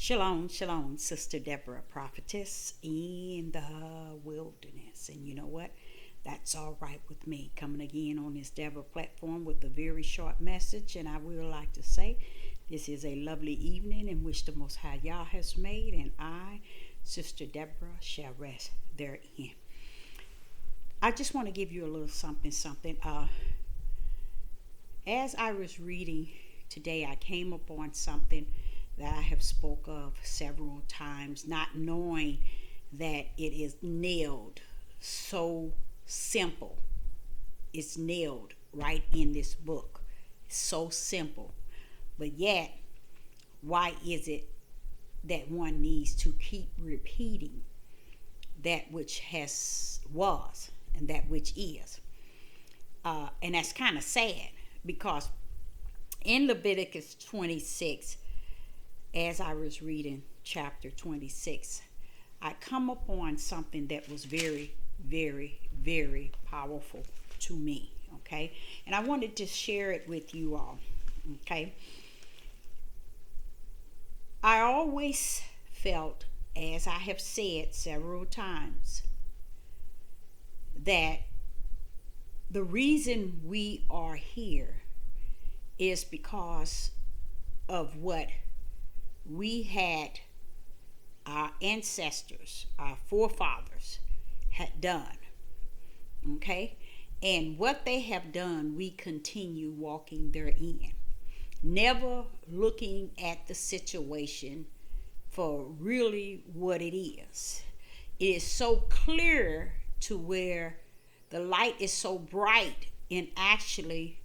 Shalom, shalom, Sister Deborah, prophetess in the wilderness. And you know what? That's all right with me. Coming again on this Deborah platform with a very short message. And I would like to say this is a lovely evening in which the Most High Yah has made. And I, Sister Deborah, shall rest therein. I just want to give you a little something. As I was reading today, I came upon something that I have spoke of several times, not knowing that it is nailed so simple. It's nailed right in this book. It's so simple. But yet, why is it that one needs to keep repeating that which was and that which is? And that's kind of sad, because in Leviticus 26, as I was reading chapter 26, I come upon something that was very, very, very powerful to me, okay? And I wanted to share it with you all, okay? I always felt, as I have said several times, that the reason we are here is because of what we had our ancestors, our forefathers had done, okay? And what they have done, we continue walking therein, never looking at the situation for really what it is. It is so clear to where the light is so bright in actually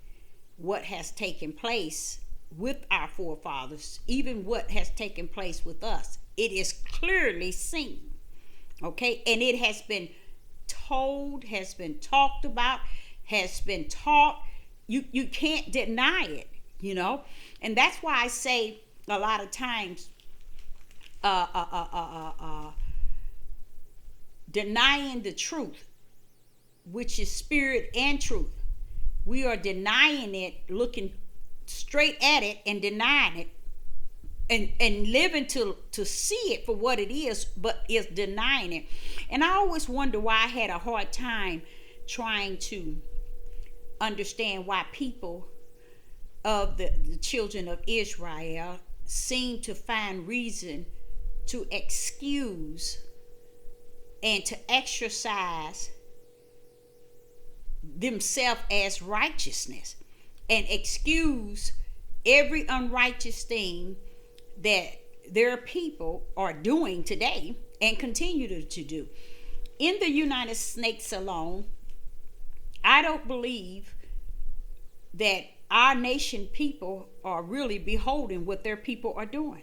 what has taken place with our forefathers, even what has taken place with us. It is clearly seen, okay? And it has been told, has been talked about, has been taught. You can't deny it, you know? And that's why I say a lot of times, denying the truth, which is spirit and truth. We are denying it, looking straight at it and denying it, and living to see it for what it is, but is denying it. And I always wonder why I had a hard time trying to understand why people of the children of Israel seem to find reason to excuse and to exercise themselves as righteousness, and excuse every unrighteous thing that their people are doing today and continue to do. In the United States alone, I don't believe that our nation people are really beholding what their people are doing.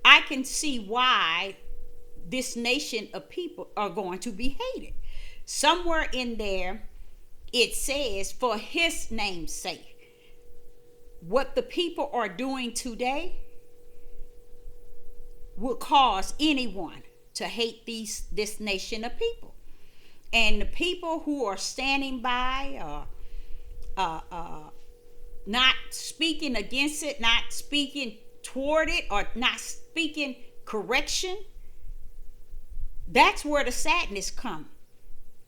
I can see why this nation of people are going to be hated. Somewhere in there, it says, for his name's sake. What the people are doing today will cause anyone to hate this nation of people. And the people who are standing by, not speaking against it, not speaking toward it, or not speaking correction, that's where the sadness comes.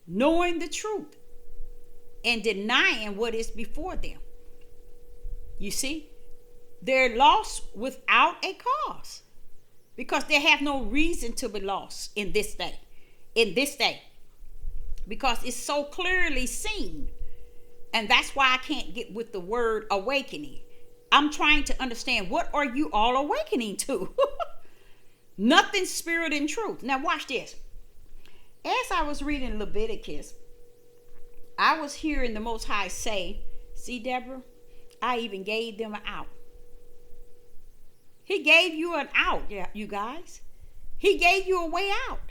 Knowing the truth and denying what is before them. You see, they're lost without a cause, because they have no reason to be lost in this day. Because it's so clearly seen. And that's why I can't get with the word awakening. I'm trying to understand, what are you all awakening to? Nothing, spirit and truth. Now watch this. As I was reading Leviticus, I was hearing the Most High say, see, Deborah, I even gave them an out. He gave you an out, you guys. He gave you a way out.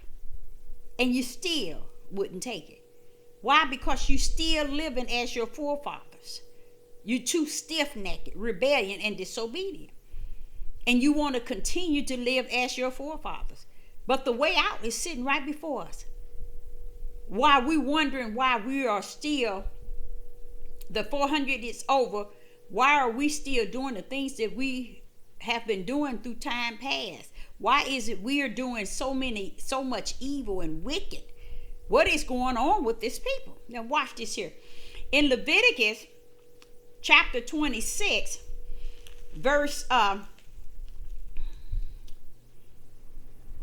And you still wouldn't take it. Why? Because you still living as your forefathers. You too stiff-necked, rebellion and disobedient. And you want to continue to live as your forefathers. But the way out is sitting right before us. Why we wondering why we are still, the 400 is over, why are we still doing the things that we have been doing through time past? Why is it we are doing so much evil and wicked? What is going on with this people? Now watch this here. In Leviticus chapter 26, verse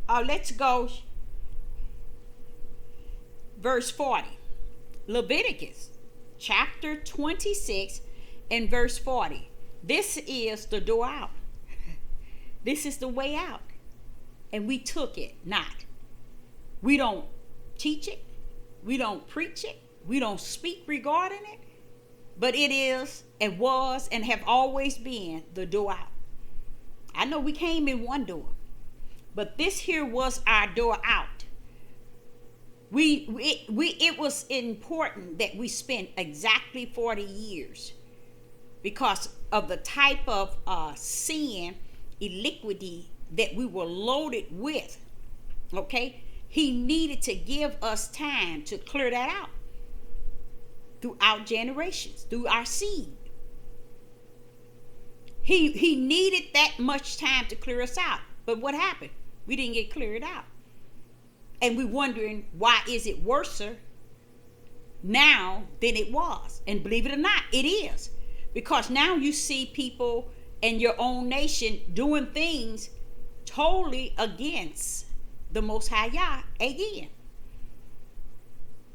let's go verse 40. Leviticus chapter 26 and verse 40. This is the door out. This is the way out. And we took it not. We don't teach it. We don't preach it. We don't speak regarding it. But it is and was and have always been the door out. I know we came in one door, but this here was our door out. It was important that we spent exactly 40 years because of the type of sin, iniquity that we were loaded with. Okay? He needed to give us time to clear that out throughout generations, through our seed. He needed that much time to clear us out. But what happened? We didn't get cleared out. And we're wondering, why is it worse now than it was? And believe it or not, it is. Because now you see people in your own nation doing things totally against the Most High Yah again.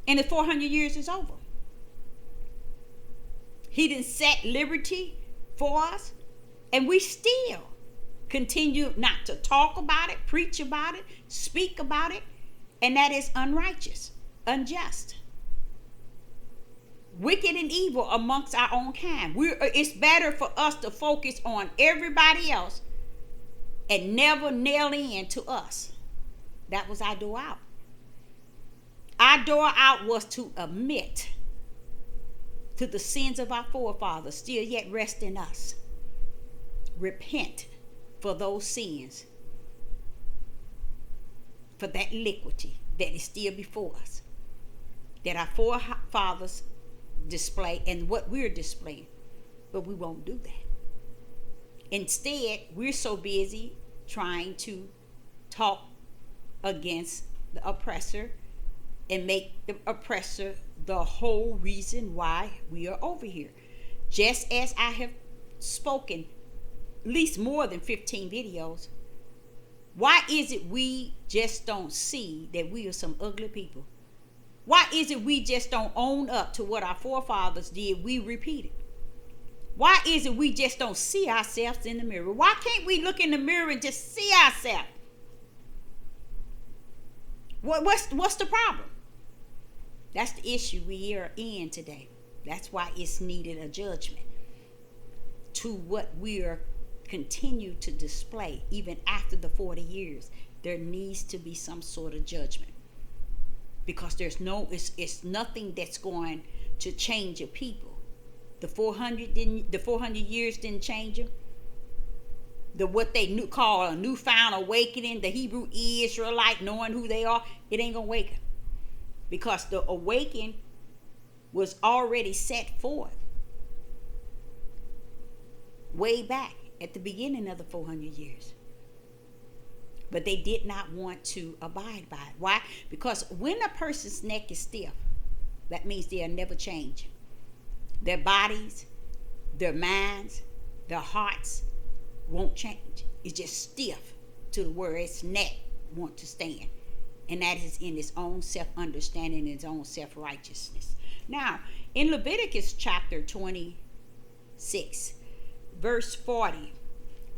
And the 400 years is over. He didn't set liberty for us. And we still continue not to talk about it, preach about it, speak about it. And that is unrighteous, unjust, wicked and evil amongst our own kind. It's better for us to focus on everybody else and never nail in to us. That was our door out. Our door out was to admit to the sins of our forefathers still yet rest in us. Repent for those sins, for that iniquity that is still before us, that our forefathers display and what we're displaying. But we won't do that. Instead, we're so busy trying to talk against the oppressor and make the oppressor the whole reason why we are over here. Just as I have spoken at least more than 15 videos, why is it we just don't see that we are some ugly people? Why is it we just don't own up to what our forefathers did? We repeat it. Why is it we just don't see ourselves in the mirror? Why can't we look in the mirror and just see ourselves? What's the problem? That's the issue we are in today. That's why it's needed a judgment to what we are continue to display even after the 40 years. There needs to be some sort of judgment, because it's nothing that's going to change a people. The 400 years didn't change them. What they call a newfound awakening, the Hebrew Israelite knowing who they are, it ain't gonna wake them, because the awakening was already set forth way back at the beginning of the 400 years. But they did not want to abide by it. Why? Because when a person's neck is stiff, that means they'll never change. Their bodies, their minds, their hearts won't change. It's just stiff to where its neck wants to stand. And that is in its own self-understanding, its own self-righteousness. Now, in Leviticus chapter 26, verse 40,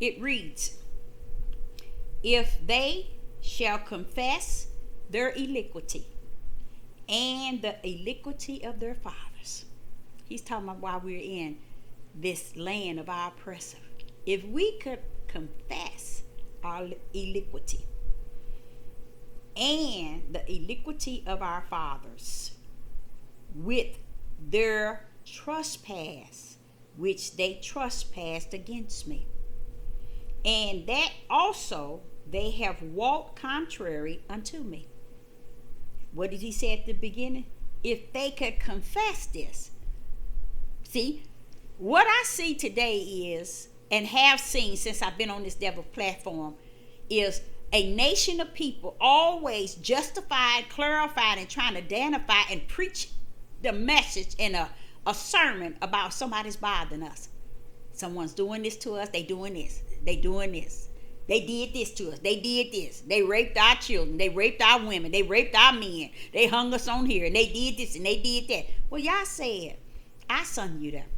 it reads, "If they shall confess their iniquity and the iniquity of their fathers." He's talking about why we're in this land of our oppressor. If we could confess our iniquity and the iniquity of our fathers with their trespass, which they trespassed against me, and that also they have walked contrary unto me. What did he say at the beginning? If they could confess this. See, what I see today is, and have seen since I've been on this devil platform, is A nation of people always justified, clarified, and trying to identify and preach the message in a sermon about somebody's bothering us. Someone's doing this to us. They doing this. They doing this. They did this to us. They did this. They raped our children. They raped our women. They raped our men. They hung us on here. And they did this and they did that. Well, y'all said, I sung you them.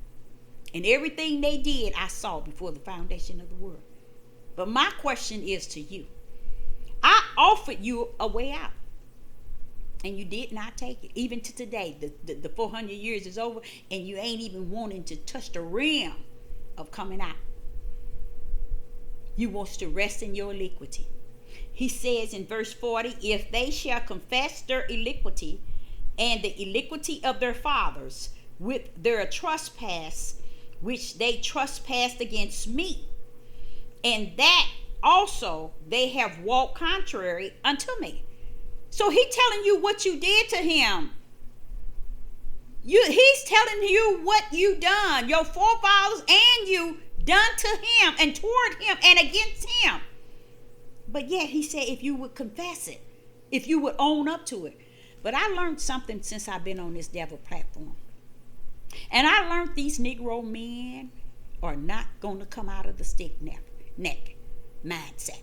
And everything they did, I saw before the foundation of the world. But my question is to you. I offered you a way out. And you did not take it. Even to today, the 400 years is over. And you ain't even wanting to touch the rim of coming out. You want to rest in your iniquity. He says in verse 40, if they shall confess their iniquity and the iniquity of their fathers with their trespass, which they trespassed against me, and that also they have walked contrary unto me. So he's telling you what you did to him. He's telling you what you done, your forefathers and you done to him and toward him and against him. But yet he said if you would confess it, if you would own up to it. But I learned something since I've been on this devil platform. And I learned these Negro men are not going to come out of the stick neck mindset.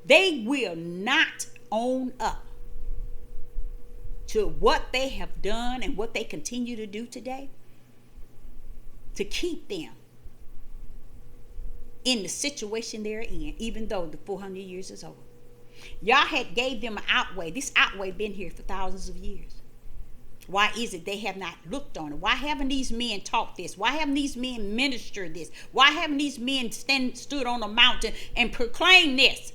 They will not own up to what they have done and what they continue to do today to keep them in the situation they're in, even though the 400 years is over. Y'all had gave them an outway. This outway been here for thousands of years. Why is it they have not looked on it? Why haven't these men taught this? Why haven't these men ministered this? Why haven't these men stood on a mountain and proclaimed this?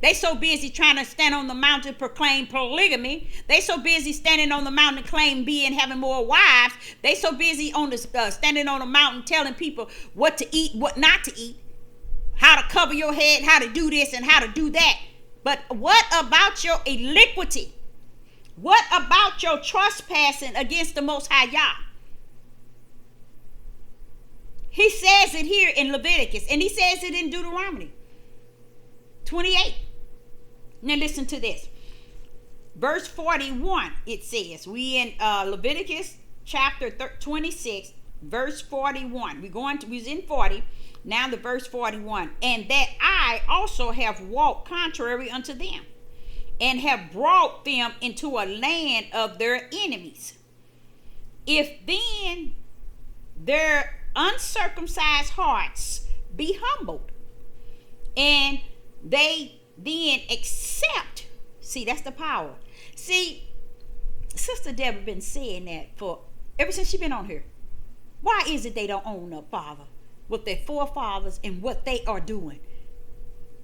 They so busy trying to stand on the mountain proclaim polygamy. They so busy standing on the mountain claim being having more wives. They so busy on the standing on the mountain telling people what to eat, what not to eat, how to cover your head, how to do this and how to do that. But what about your iniquity? What about your trespassing against the Most High Yah? He says it here in Leviticus, and he says it in Deuteronomy 28. Now listen to this. Verse 41, it says, we in Leviticus chapter 26, verse 41. We was in 40, now the verse 41. And that I also have walked contrary unto them, and have brought them into a land of their enemies. If then their uncircumcised hearts be humbled, and they then accept. See, that's the power. See, Sister Deborah been saying that for ever since she been on here. Why is it they don't own up, Father, with their forefathers and what they are doing?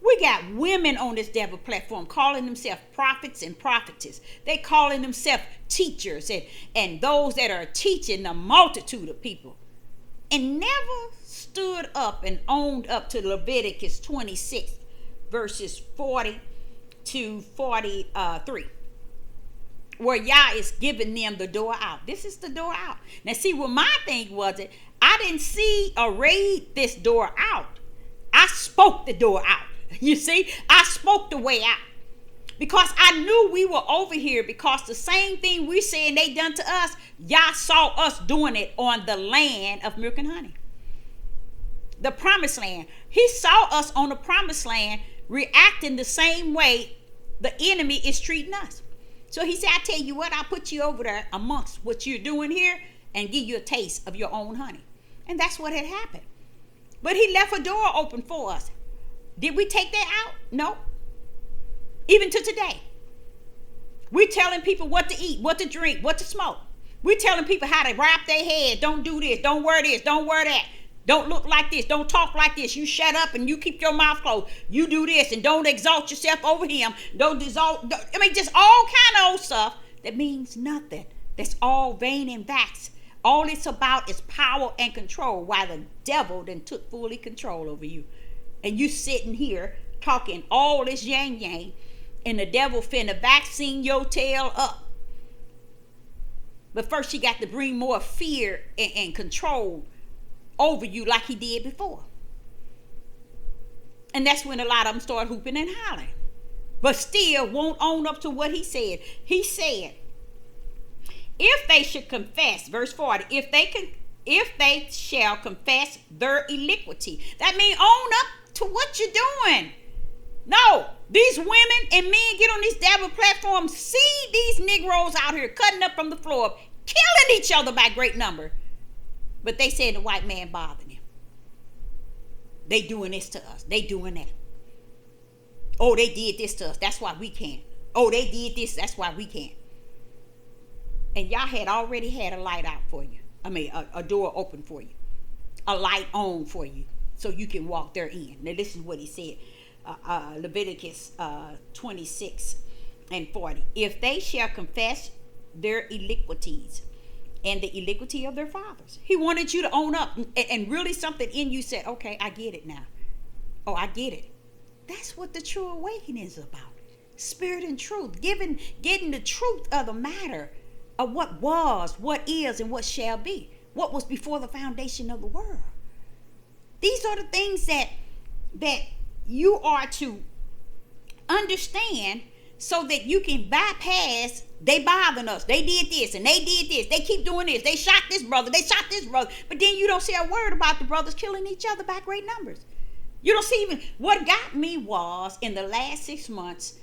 We got women on this devil platform calling themselves prophets and prophetess. They calling themselves teachers and those that are teaching the multitude of people, and never stood up and owned up to Leviticus 26. Verses 40 to 43, where Yah is giving them the door out. This is the door out. Now see, what my thing was, I didn't see or read this door out. I spoke the door out. You see, I spoke the way out. Because I knew we were over here, because the same thing we saying they done to us, Yah saw us doing it on the land of milk and honey. The promised land. He saw us on the promised land reacting the same way the enemy is treating us. So he said, I tell you what, I'll put you over there amongst what you're doing here and give you a taste of your own honey. And that's what had happened. But he left a door open for us. Did we take that out? No. Even to today. We're telling people what to eat, what to drink, what to smoke. We're telling people how to wrap their head. Don't do this, don't wear this, don't wear that. Don't look like this. Don't talk like this. You shut up and you keep your mouth closed. You do this and don't exalt yourself over him. Just all kind of old stuff that means nothing. That's all vain and vast. All it's about is power and control, while the devil then took fully control over you. And you sitting here talking all this yang, and the devil finna vaccine your tail up. But first he got to bring more fear and control over you like he did before. And that's when a lot of them start hooping and hollering. But still won't own up to what he said. He said, if they should confess, verse 40, if they shall confess their iniquity. That means own up to what you're doing. No, these women and men get on these devil platforms, see these Negroes out here cutting up from the floor, killing each other by great number. But they said the white man bothered them. They doing this to us. They doing that. Oh, they did this to us. That's why we can't. Oh, they did this. That's why we can't. And y'all had already had a light out for you. I mean, a door open for you. A light on for you. So you can walk therein. Now, this is what he said. Leviticus 26 and 40. If they shall confess their iniquities and the iniquity of their fathers. He wanted you to own up. And really something in you said, okay, I get it now. Oh, I get it. That's what the true awakening is about. Spirit and truth. Getting the truth of the matter of what was, what is, and what shall be. What was before the foundation of the world. These are the things that you are to understand so that you can bypass, they bothering us. They did this and they did this. They keep doing this. They shot this brother. They shot this brother. But then you don't say a word about the brothers killing each other by great numbers. You don't see even, what got me was in the last 6 months,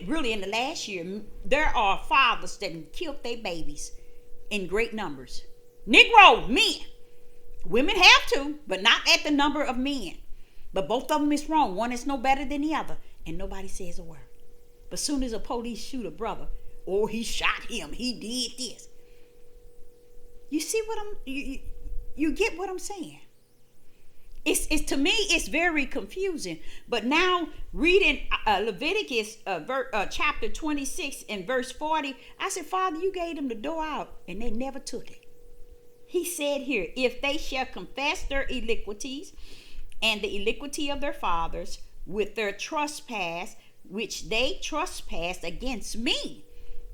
really in the last year, there are fathers that killed their babies in great numbers. Negro men. Women have to, but not at the number of men. But both of them is wrong. One is no better than the other. And nobody says a word. But soon as a police shoot a brother, oh, he shot him. He did this. You see what you get what I'm saying? It's to me, it's very confusing. But now reading Leviticus chapter 26 and verse 40, I said, Father, you gave them the door out and they never took it. He said here, if they shall confess their iniquities and the iniquity of their fathers with their trespass, which they trespassed against me.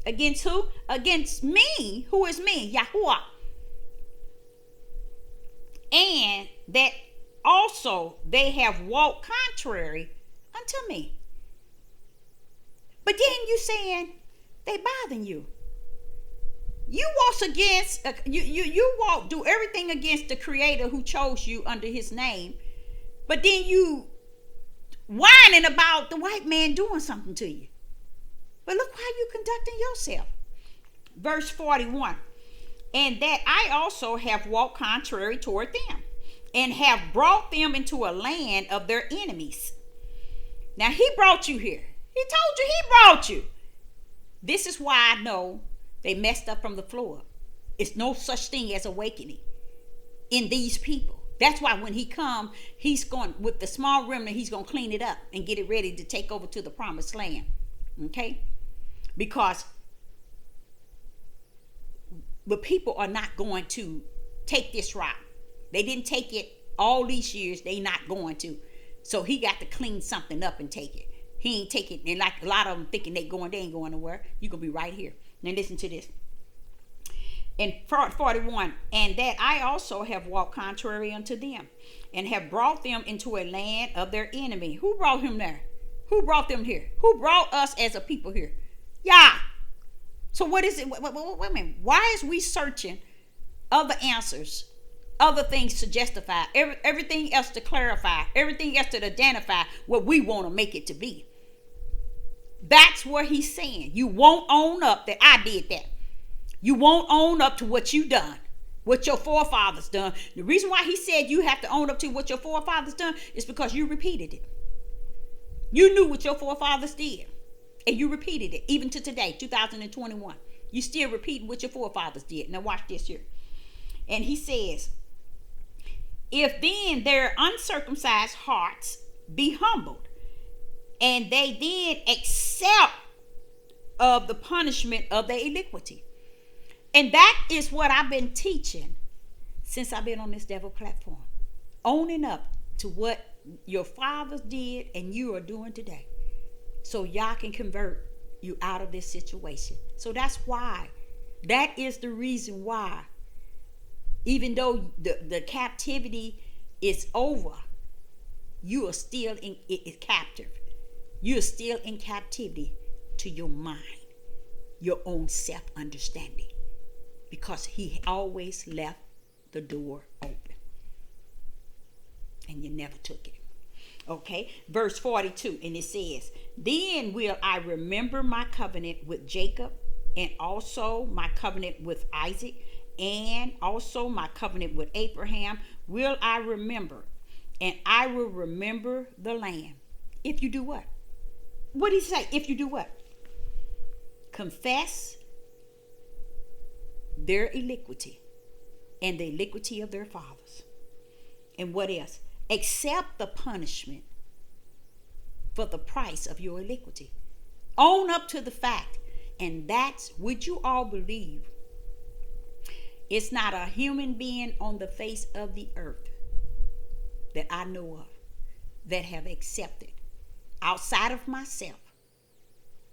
Against who? Against me. Who is me? Yahweh. And that also they have walked contrary unto me. But then you saying they bothering you. You walk against you walk, do everything against the Creator who chose you under His name. But then you whining about the white man doing something to you. But look how you conducting yourself. Verse 41. And that I also have walked contrary toward them, and have brought them into a land of their enemies. Now he brought you here. He told you he brought you. This is why I know they messed up from the floor. It's no such thing as awakening in these people. That's why when he comes, he's going, with the small remnant, he's going to clean it up and get it ready to take over to the promised land. Okay? Because the people are not going to take this route. They didn't take it all these years. They not going to. So he got to clean something up and take it. He ain't take it. And like a lot of them thinking they ain't going nowhere. You're going to be right here. Now listen to this. In 41, and that I also have walked contrary unto them, and have brought them into a land of their enemy. Who brought him there? Who brought them here? Who brought us as a people here? Yah. So what is it? Wait a minute. Why is we searching other answers, other things to justify, everything else to clarify, everything else to identify what we want to make it to be? That's what he's saying. You won't own up that I did that. You won't own up to what you done, what your forefathers done. The reason why he said you have to own up to what your forefathers done is because you repeated it. You knew what your forefathers did, and you repeated it even to today, 2021. You still repeating what your forefathers did. Now watch this here. And he says, if then their uncircumcised hearts be humbled, and they then accept of the punishment of their iniquity. And that is what I've been teaching since I've been on this devil platform. Owning up to what your fathers did and you are doing today. So y'all can convert you out of this situation. So that's why. That is the reason why. Even though the captivity is over, you are still in captive. You are still in captivity to your mind, your own self-understanding, because he always left the door open and you never took it. Okay, verse 42, and it says, then will I remember my covenant with Jacob, and also my covenant with Isaac, and also my covenant with Abraham will I remember, and I will remember the land. If you do what? What did he say? If you do what? Confess their iniquity and the iniquity of their fathers. And what else? Accept the punishment for the price of your iniquity. Own up to the fact. And that's, would you all believe, it's not a human being on the face of the earth that I know of that have accepted, outside of myself,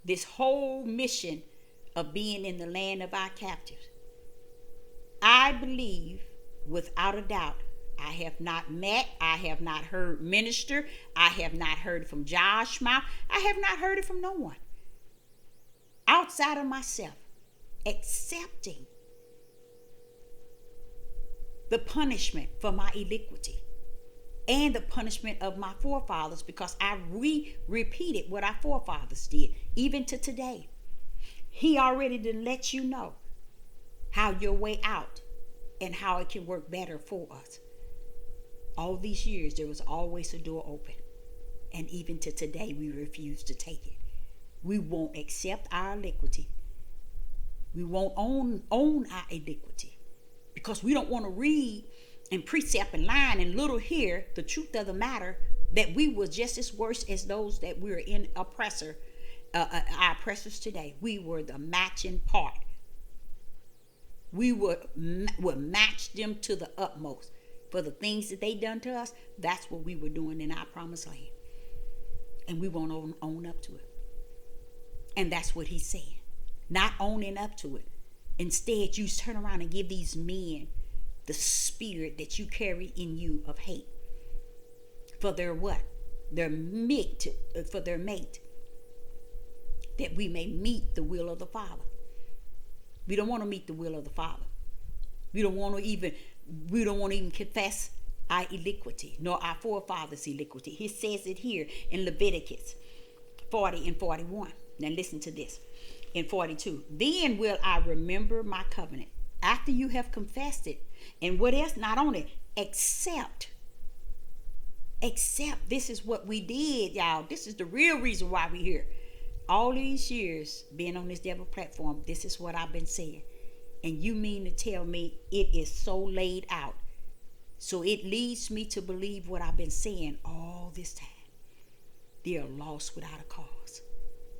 this whole mission of being in the land of our captives. I believe without a doubt, I have not met, I have not heard minister, I have not heard from Josh's mouth, I have not heard it from no one outside of myself accepting the punishment for my iniquity and the punishment of my forefathers, because I repeated what our forefathers did, even to today. He already did let you know how your way out and how it can work better for us. All these years, there was always a door open. And even to today, we refuse to take it. We won't accept our iniquity. We won't own our iniquity, because we don't want to read and precept and line and little hear the truth of the matter, that we were just as worse as those that we were in our oppressors today. We were the matching part. We would match them to the utmost for the things that they done to us. That's what we were doing in our promised land, and we won't own up to it. And that's what he's saying, not owning up to it. Instead, you turn around and give these men the spirit that you carry in you of hate for their what? Their mate, for their mate, that we may meet the will of the Father. We don't want to meet the will of the Father. We don't want to even confess our iniquity, nor our forefathers' iniquity. He says it here in Leviticus 40 and 41. Now listen to this. In 42, then will I remember my covenant after you have confessed it. And what else? Not only accept. This is what we did, y'all. This is the real reason why we're here. All these years being on this devil platform, this is what I've been saying. And you mean to tell me it is so laid out, so it leads me to believe what I've been saying all this time? They are lost without a cause.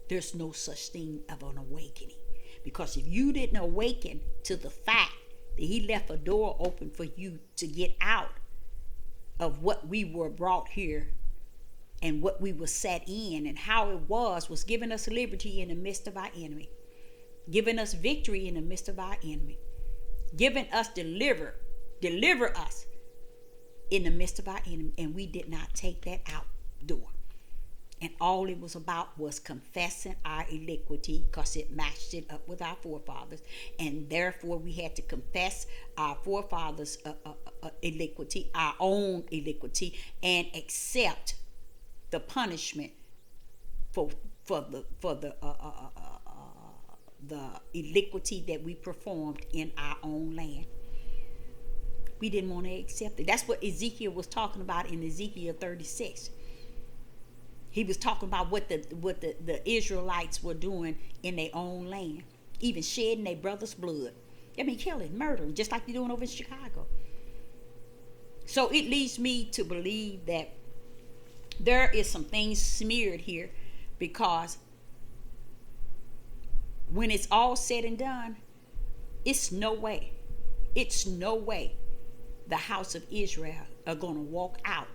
There's no such thing of an awakening. Because if you didn't awaken to the fact that he left a door open for you to get out of what we were brought here and what we were set in, and how it was giving us liberty in the midst of our enemy, giving us victory in the midst of our enemy, giving us deliver us in the midst of our enemy, and we did not take that out door. And all it was about was confessing our iniquity, because it matched it up with our forefathers. And therefore we had to confess our forefathers' iniquity, our own iniquity, and accept the punishment for the iniquity that we performed in our own land. We didn't want to accept it. That's what Ezekiel was talking about in Ezekiel 36. He was talking about what the Israelites were doing in their own land, even shedding their brother's blood. I mean, killing, murdering, just like they're doing over in Chicago. So it leads me to believe that there is some things smeared here, because when it's all said and done, it's no way the house of Israel are going to walk out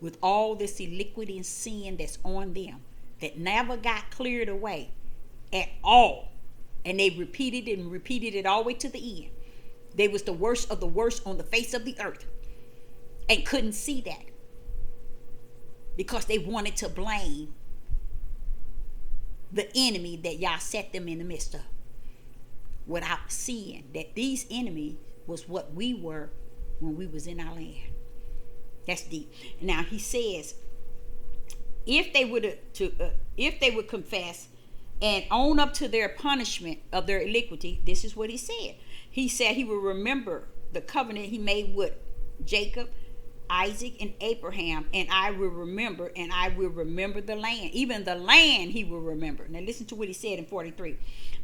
with all this iniquity and sin that's on them, that never got cleared away at all. And they repeated it all the way to the end. They was the worst of the worst on the face of the earth and couldn't see that. because they wanted to blame the enemy that Yah set them in the midst of, without seeing that these enemies was what we were when we was in our land. That's deep. Now he says, if they would confess and own up to their punishment of their iniquity, this is what he said. He said he will remember the covenant he made with Jacob, Isaac, and Abraham, and I will remember the land. Even the land he will remember. Now listen to what he said in 43.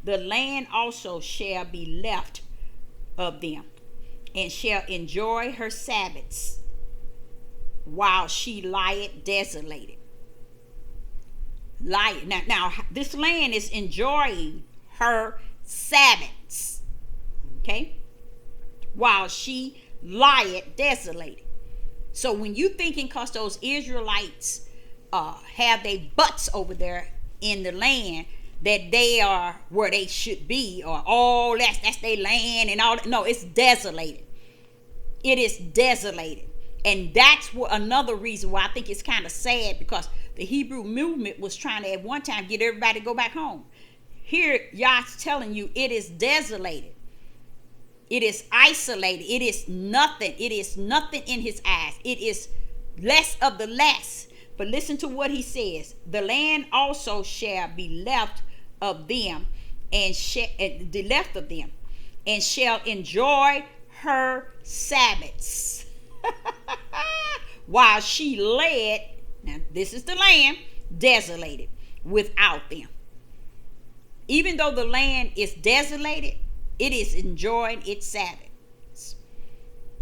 The land also shall be left of them, and shall enjoy her Sabbaths, while she lieth desolated. Now this land is enjoying her Sabbaths, okay, while she lieth desolated. So when you thinking, because those Israelites have their butts over there in the land, that they are where they should be, or all that's their land and all that. No, it's desolated. It is desolated. And that's another reason why I think it's kind of sad, because the Hebrew movement was trying to at one time get everybody to go back home. Here, Yah's telling you it is desolated. It is isolated. It is nothing. It is nothing in his eyes. It is less of the less. But listen to what he says. The land also shall be left of them, and the left of them, and shall enjoy her Sabbaths, while she led, now this is the land, desolated without them. Even though the land is desolated, it is enjoying its Sabbaths.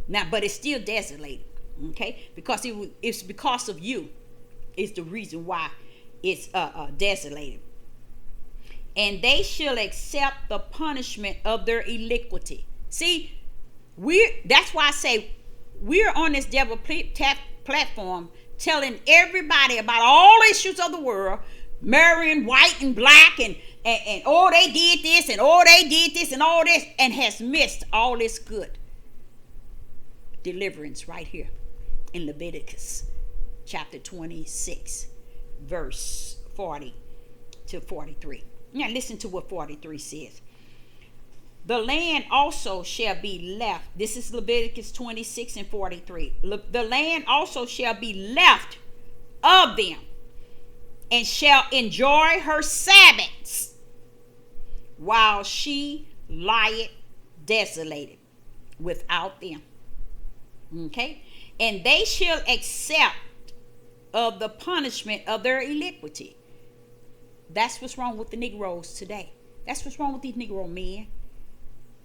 Now, but it's still desolated, okay? Because it's because of you is the reason why it's desolated. And they shall accept the punishment of their iniquity. See, that's why I say we're on this devil platform telling everybody about all issues of the world, marrying white and black, and oh, they did this, and oh, they did this, and all this, and has missed all this good deliverance right here in Leviticus chapter 26, verse 40 to 43. Now listen to what 43 says. The land also shall be left. This is Leviticus 26 and 43. The land also shall be left of them, and shall enjoy her Sabbaths, while she lieth desolated without them. Okay? And they shall accept of the punishment of their iniquity. That's what's wrong with the Negroes today. That's what's wrong with these Negro men.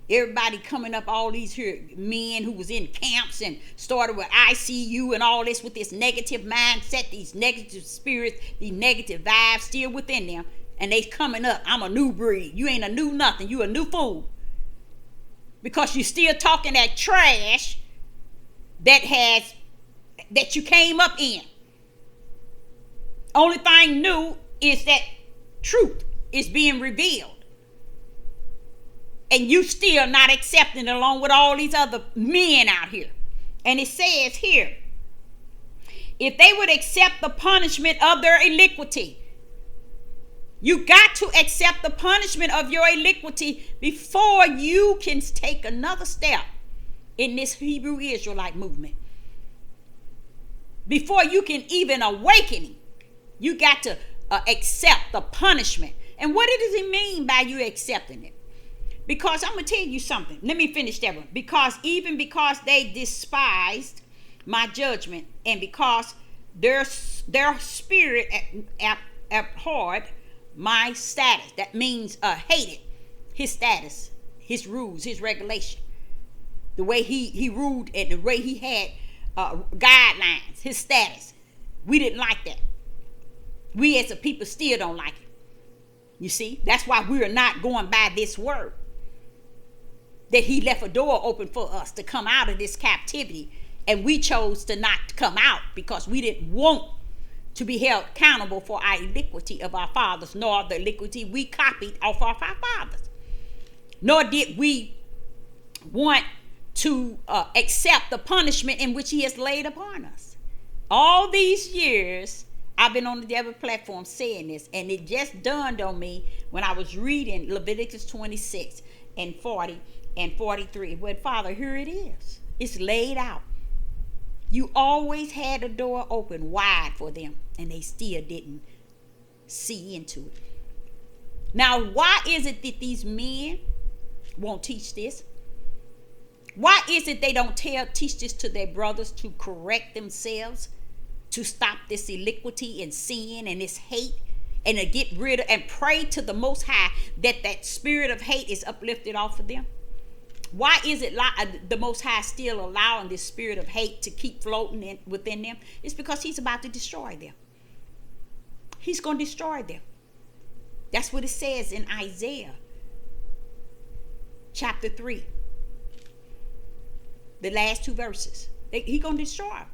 Everybody coming up, all these here men who was in camps and started with ICU and all this, with this negative mindset, these negative spirits, these negative vibes still within them. And they coming up, I'm a new breed. You ain't a new nothing. You a new fool. Because you still talking that trash that you came up in. Only thing new is that truth is being revealed. And you still not accepting it, along with all these other men out here. And it says here, if they would accept the punishment of their iniquity, you got to accept the punishment of your iniquity before you can take another step in this Hebrew Israelite movement. Before you can even awaken, you got to accept the punishment. And what does he mean by you accepting it? Because I'm going to tell you something. Let me finish that one. Because they despised my judgment, and because their spirit abhorred my status. That means hated his status, his rules, his regulation. The way he ruled and the way he had guidelines, his status. We didn't like that. We as a people still don't like it. You see, that's why we are not going by this word. That he left a door open for us to come out of this captivity, and we chose to not come out because we didn't want to be held accountable for our iniquity of our fathers, nor the iniquity we copied off of our fathers. Nor did we want to accept the punishment in which he has laid upon us. All these years, I've been on the devil platform saying this, and it just dawned on me when I was reading Leviticus 26 and 40 and 43. Well, Father, here it is. It's laid out. You always had a door open wide for them, and they still didn't see into it. Now, why is it that these men won't teach this? Why is it they don't teach this to their brothers to correct themselves, to stop this iniquity and sin and this hate, and to get rid of and pray to the Most High that spirit of hate is uplifted off of them? Why is it the Most High still allowing this spirit of hate to keep floating within them? It's because he's about to destroy them. He's going to destroy them. That's what it says in Isaiah chapter 3. The last two verses. He's going to destroy them.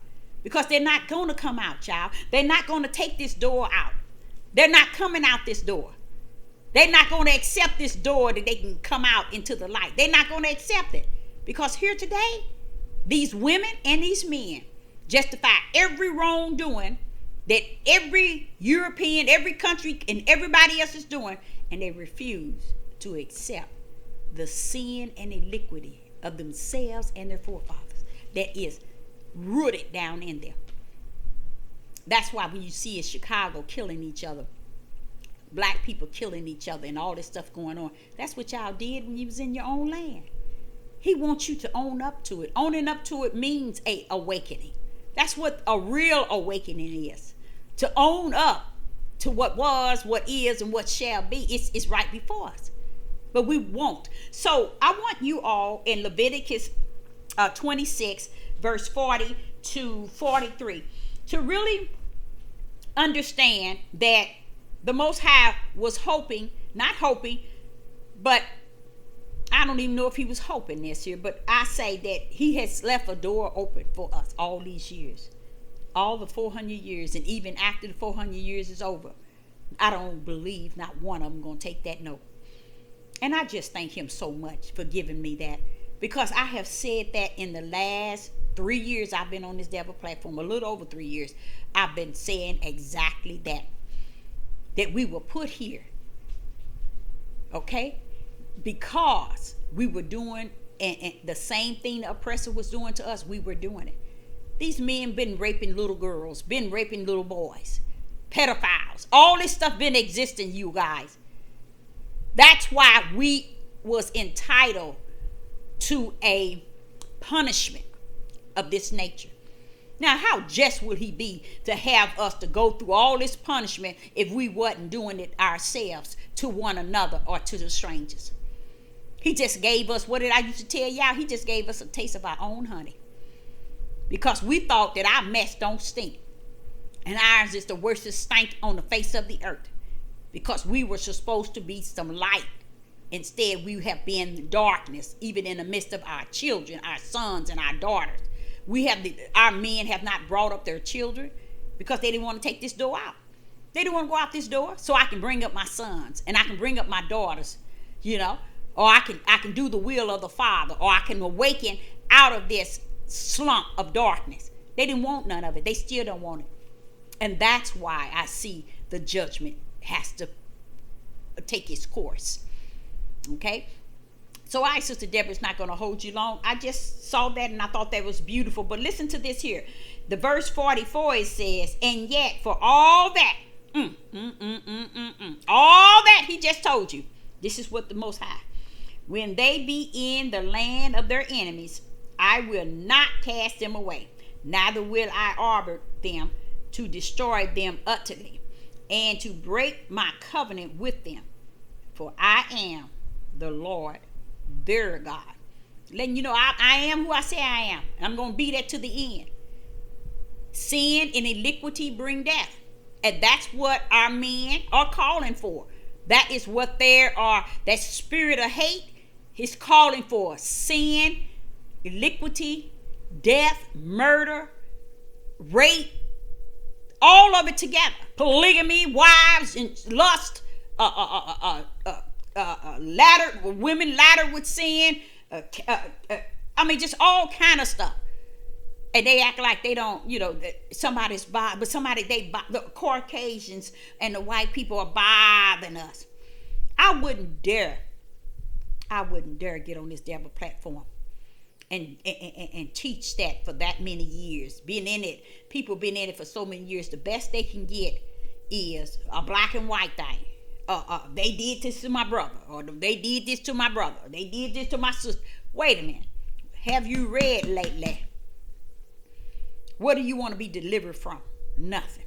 Because they're not going to come out, child. They're not going to take this door out. They're not coming out this door. They're not going to accept this door that they can come out into the light. They're not going to accept it. Because here today, these women and these men justify every wrongdoing that every European, every country, and everybody else is doing, and they refuse to accept the sin and iniquity of themselves and their forefathers that is rooted down in them. That's why when you see in Chicago killing each other, black people killing each other and all this stuff going on, that's what y'all did when you was in your own land. He wants you to own up to it. Owning up to it means a awakening. That's what a real awakening is. To own up to what was, what is, and what shall be. It's right before us. But we won't. So I want you all in Leviticus 26, verse 40 to 43, to really understand that the Most High was not hoping, but I don't even know if he was hoping this here, but I say that he has left a door open for us all these years, all the 400 years, and even after the 400 years is over, I don't believe not one of them going to take that note. And I just thank him so much for giving me that, because I have said that in the last 3 years I've been on this devil platform, a little over 3 years, I've been saying exactly that we were put here, okay, because we were doing and the same thing the oppressor was doing to us, we were doing it. These men been raping little girls, been raping little boys, pedophiles, all this stuff been existing, you guys. That's why we was entitled to a punishment of this nature. Now, how just would he be to have us to go through all this punishment if we wasn't doing it ourselves to one another or to the strangers? He just gave us, what did I used to tell y'all? He just gave us a taste of our own honey. Because we thought that our mess don't stink. And ours is the worst stink on the face of the earth. Because we were supposed to be some light. Instead, we have been darkness, even in the midst of our children, our sons and our daughters. Our men have not brought up their children because they didn't want to take this door out. They didn't want to go out this door so I can bring up my sons and I can bring up my daughters, or I can do the will of the Father, or I can awaken out of this slump of darkness. They didn't want none of it. They still don't want it. And that's why I see the judgment has to take its course. Okay? So Sister Deborah's not going to hold you long. I just saw that and I thought that was beautiful. But listen to this here. The verse 44, it says, and yet for all that, all that he just told you, this is what the Most High, when they be in the land of their enemies, I will not cast them away, neither will I arbor them to destroy them utterly, and to break my covenant with them. For I am the Lord their God. Letting you know I am who I say I am. And I'm going to be that to the end. Sin and iniquity bring death. And that's what our men are calling for. That is what that spirit of hate is calling for. Sin, iniquity, death, murder, rape, all of it together. Polygamy, wives, and lust, women ladder with sin. Just all kind of stuff. And they act like they don't, somebody's bothering, but the Caucasians and the white people are bothering us. I wouldn't dare get on this devil platform and teach that for that many years. People been in it for so many years. The best they can get is a black and white thing. They did this to my brother, or they did this to my brother, they did this to my sister. Wait a minute. Have you read lately? What do you want to be delivered from? Nothing.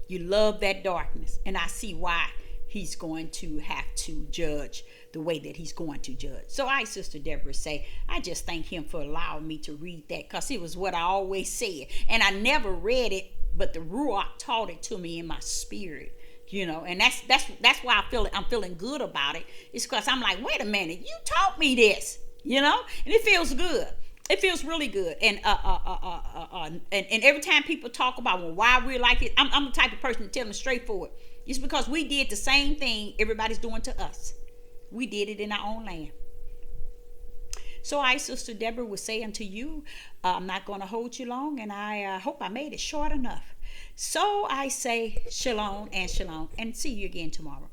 You love that darkness, and I see why he's going to have to judge the way that he's going to judge. So Sister Deborah, say, I just thank him for allowing me to read that, because it was what I always said. And I never read it, but the Ruach taught it to me in my spirit. And that's why I'm feeling good about it. It's because I'm like, wait a minute, you taught me this, and it feels good. It feels really good. And every time people talk about, well, why we're like it, I'm the type of person to tell them straightforward. It's because we did the same thing everybody's doing to us. We did it in our own land. So Sister Deborah will say unto you, I'm not going to hold you long, and I hope I made it short enough. So I say shalom, and see you again tomorrow.